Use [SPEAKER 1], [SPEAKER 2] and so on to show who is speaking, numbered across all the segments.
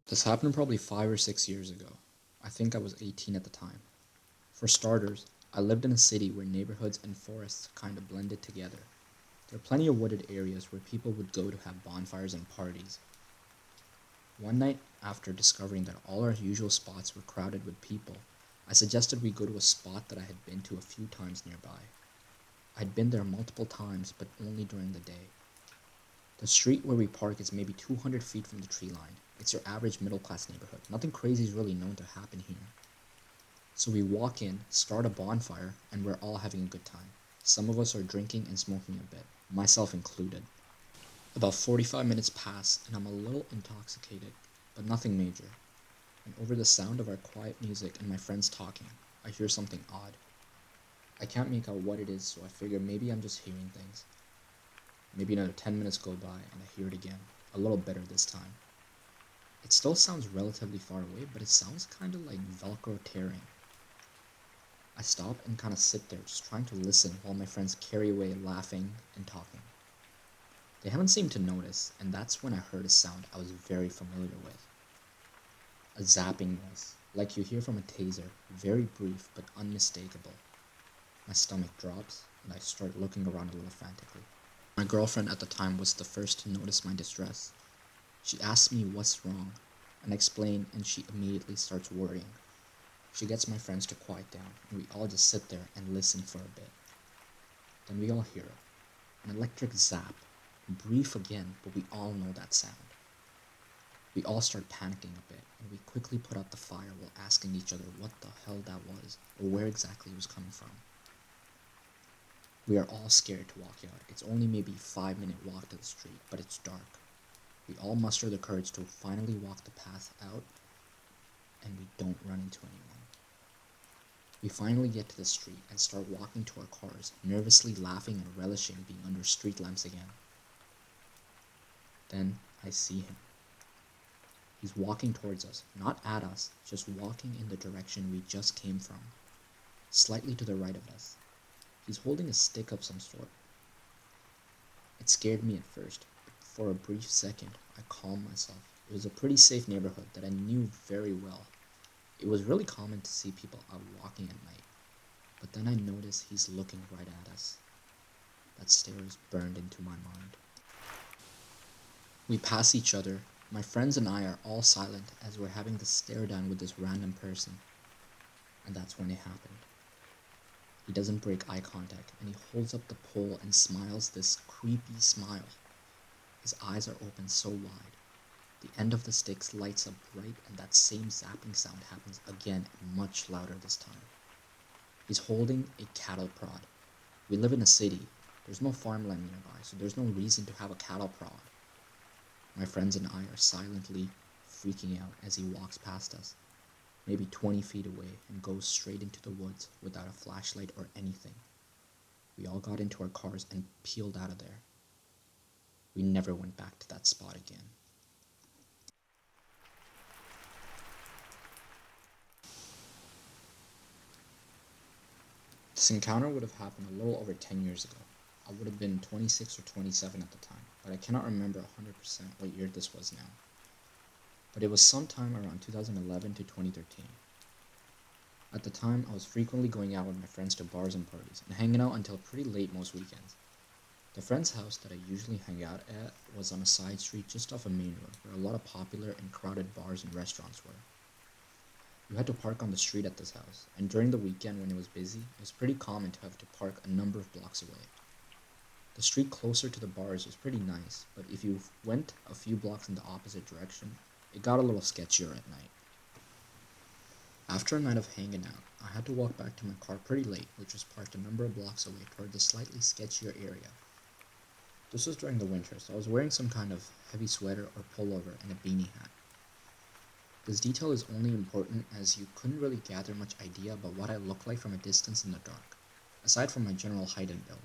[SPEAKER 1] This happened probably 5 or 6 years ago. I think I was 18 at the time. For starters, I lived in a city where neighborhoods and forests kind of blended together. There are plenty of wooded areas where people would go to have bonfires and parties. One night, after discovering that all our usual spots were crowded with people, I suggested we go to a spot that I had been to a few times nearby. I'd been there multiple times, but only during the day. The street where we park is maybe 200 feet from the tree line. It's your average middle class neighborhood. Nothing crazy is really known to happen here. So we walk in, start a bonfire, and we're all having a good time. Some of us are drinking and smoking a bit, myself included. About 45 minutes pass, and I'm a little intoxicated, but nothing major. And over the sound of our quiet music and my friends talking, I hear something odd. I can't make out what it is, so I figure maybe I'm just hearing things. Maybe another 10 minutes go by, and I hear it again, a little better this time. It still sounds relatively far away, but it sounds kind of like Velcro tearing. I stop and kind of sit there, just trying to listen while my friends carry away laughing and talking. They haven't seemed to notice, and that's when I heard a sound I was very familiar with. A zapping noise, like you hear from a taser, very brief but unmistakable. My stomach drops, and I start looking around a little frantically. My girlfriend at the time was the first to notice my distress. She asks me what's wrong, and I explain, and she immediately starts worrying. She gets my friends to quiet down, and we all just sit there and listen for a bit. Then we all hear it. An electric zap. Brief again, but we all know that sound. We all start panicking a bit, and we quickly put out the fire while asking each other what the hell that was, or where exactly it was coming from. We are all scared to walk out. It's only maybe a 5-minute walk to the street, but it's dark. We all muster the courage to finally walk the path out, and we don't run into anyone. We finally get to the street and start walking to our cars, nervously laughing and relishing being under street lamps again. Then I see him. He's walking towards us, not at us, just walking in the direction we just came from, slightly to the right of us. He's holding a stick of some sort. It scared me at first, but for a brief second, I calmed myself. It was a pretty safe neighborhood that I knew very well. It was really common to see people out walking at night, but then I noticed he's looking right at us. That stare is burned into my mind. We pass each other. My friends and I are all silent as we're having this stare down with this random person. And that's when it happened. He doesn't break eye contact, and he holds up the pole and smiles this creepy smile. His eyes are open so wide. The end of the sticks lights up bright, and that same zapping sound happens again, and much louder this time. He's holding a cattle prod. We live in a city. There's no farmland nearby, so there's no reason to have a cattle prod. My friends and I are silently freaking out as he walks past us, maybe 20 feet away, and goes straight into the woods without a flashlight or anything. We all got into our cars and peeled out of there. We never went back to that spot again. This encounter would have happened a little over 10 years ago. I would have been 26 or 27 at the time, but I cannot remember 100% what year this was now. But it was sometime around 2011 to 2013. At the time, I was frequently going out with my friends to bars and parties, and hanging out until pretty late most weekends. The friend's house that I usually hang out at was on a side street just off a main road, where a lot of popular and crowded bars and restaurants were. You had to park on the street at this house, and during the weekend when it was busy, it was pretty common to have to park a number of blocks away. The street closer to the bars was pretty nice, but if you went a few blocks in the opposite direction, it got a little sketchier at night. After a night of hanging out, I had to walk back to my car pretty late, which was parked a number of blocks away toward the slightly sketchier area. This was during the winter, so I was wearing some kind of heavy sweater or pullover and a beanie hat. This detail is only important as you couldn't really gather much idea about what I looked like from a distance in the dark, aside from my general height and build.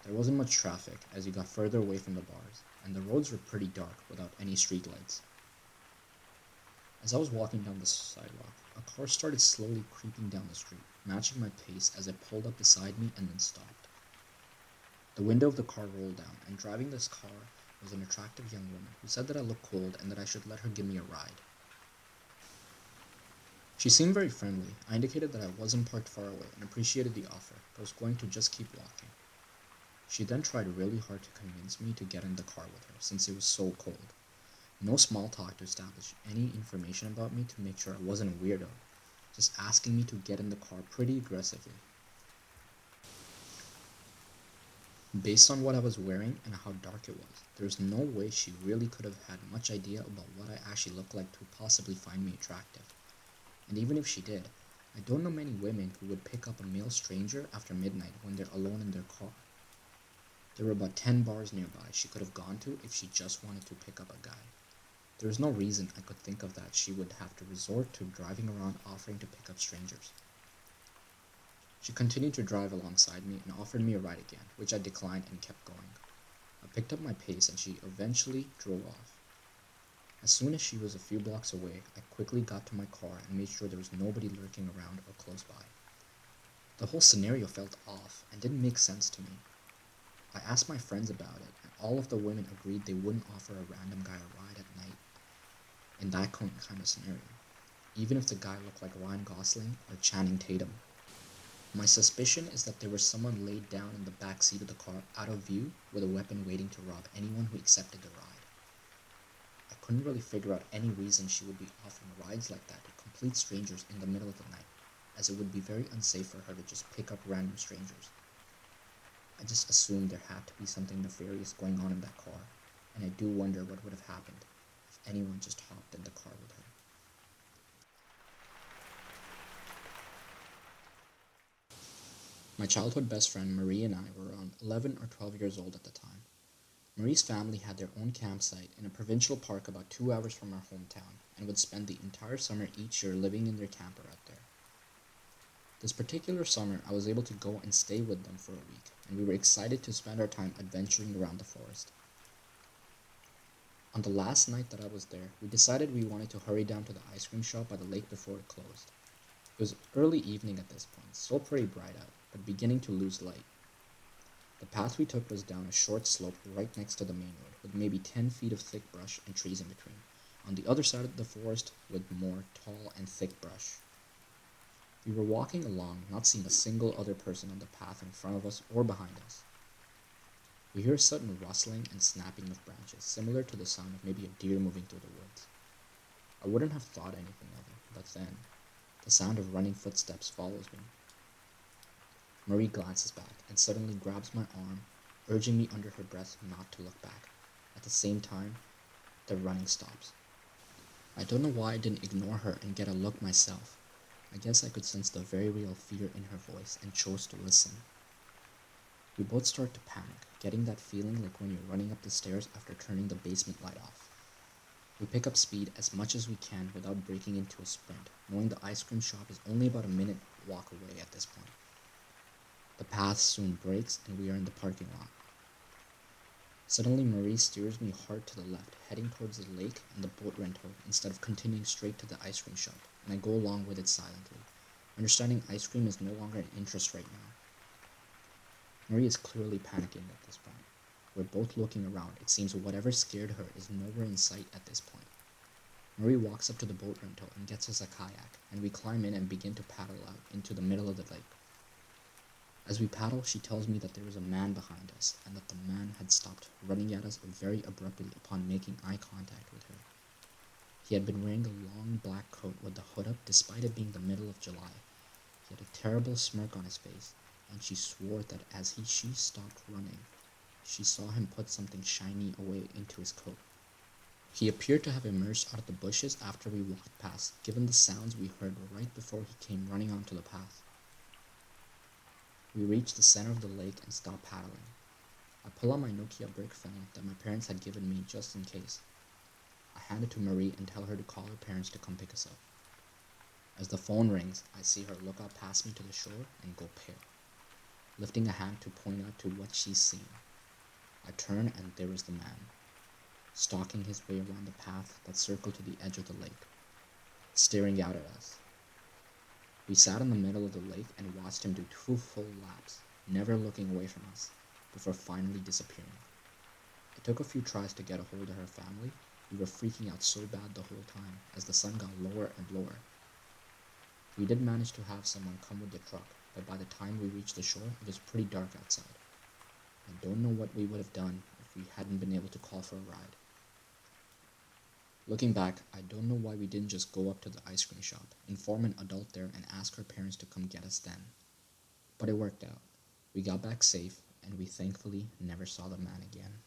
[SPEAKER 1] There wasn't much traffic as you got further away from the bars, and the roads were pretty dark without any streetlights. As I was walking down the sidewalk, a car started slowly creeping down the street, matching my pace as it pulled up beside me and then stopped. The window of the car rolled down, and driving this car was an attractive young woman who said that I looked cold and that I should let her give me a ride. She seemed very friendly. I indicated that I wasn't parked far away and appreciated the offer, but was going to just keep walking. She then tried really hard to convince me to get in the car with her since it was so cold. No small talk to establish any information about me to make sure I wasn't a weirdo, just asking me to get in the car pretty aggressively. Based on what I was wearing and how dark it was, there's no way she really could have had much idea about what I actually looked like to possibly find me attractive. And even if she did, I don't know many women who would pick up a male stranger after midnight when they're alone in their car. There were about 10 bars nearby she could have gone to if she just wanted to pick up a guy. There was no reason I could think of that she would have to resort to driving around offering to pick up strangers. She continued to drive alongside me and offered me a ride again, which I declined and kept going. I picked up my pace and she eventually drove off. As soon as she was a few blocks away, I quickly got to my car and made sure there was nobody lurking around or close by. The whole scenario felt off and didn't make sense to me. I asked my friends about it, and all of the women agreed they wouldn't offer a random guy a ride at night in that kind of scenario, even if the guy looked like Ryan Gosling or Channing Tatum. My suspicion is that there was someone laid down in the back seat of the car out of view with a weapon waiting to rob anyone who accepted the ride. I couldn't really figure out any reason she would be offering rides like that to complete strangers in the middle of the night, as it would be very unsafe for her to just pick up random strangers. I just assumed there had to be something nefarious going on in that car, and I do wonder what would have happened if anyone just hopped in the car with her. My childhood best friend Marie and I were around 11 or 12 years old at the time. Marie's family had their own campsite in a provincial park about 2 hours from our hometown and would spend the entire summer each year living in their camper out there. This particular summer, I was able to go and stay with them for a week, and we were excited to spend our time adventuring around the forest. On the last night that I was there, we decided we wanted to hurry down to the ice cream shop by the lake before it closed. It was early evening at this point, still pretty bright out, but beginning to lose light. The path we took was down a short slope right next to the main road, with maybe 10 feet of thick brush and trees in between. On the other side of the forest, with more tall and thick brush. We were walking along, not seeing a single other person on the path in front of us or behind us. We hear a sudden rustling and snapping of branches, similar to the sound of maybe a deer moving through the woods. I wouldn't have thought anything of it, but then, the sound of running footsteps follows me. Marie glances back and suddenly grabs my arm, urging me under her breath not to look back. At the same time, the running stops. I don't know why I didn't ignore her and get a look myself. I guess I could sense the very real fear in her voice and chose to listen. We both start to panic, getting that feeling like when you're running up the stairs after turning the basement light off. We pick up speed as much as we can without breaking into a sprint, knowing the ice cream shop is only about a minute walk away at this point. The path soon breaks and we are in the parking lot. Suddenly Marie steers me hard to the left, heading towards the lake and the boat rental instead of continuing straight to the ice cream shop, and I go along with it silently, understanding ice cream is no longer an interest right now. Marie is clearly panicking at this point. We're both looking around. It seems whatever scared her is nowhere in sight at this point. Marie walks up to the boat rental and gets us a kayak, and we climb in and begin to paddle out into the middle of the lake. As we paddle, she tells me that there was a man behind us, and that the man had stopped running at us very abruptly upon making eye contact with her. He had been wearing a long black coat with the hood up despite it being the middle of July. He had a terrible smirk on his face, and she swore that as she stopped running, she saw him put something shiny away into his coat. He appeared to have emerged out of the bushes after we walked past, given the sounds we heard right before he came running onto the path. We reach the center of the lake and stop paddling. I pull out my Nokia brick phone that my parents had given me just in case. I hand it to Marie and tell her to call her parents to come pick us up. As the phone rings, I see her look out past me to the shore and go pale, lifting a hand to point out to what she's seen. I turn and there is the man, stalking his way around the path that circled to the edge of the lake, staring out at us. We sat in the middle of the lake and watched him do 2 full laps, never looking away from us, before finally disappearing. I It took a few tries to get a hold of her family. We were freaking out so bad the whole time as the sun got lower and lower. We did manage to have someone come with the truck, but by the time we reached the shore, it was pretty dark outside. I don't know what we would have done if we hadn't been able to call for a ride. Looking back, I don't know why we didn't just go up to the ice cream shop, inform an adult there, and ask her parents to come get us then. But it worked out. We got back safe, and we thankfully never saw the man again.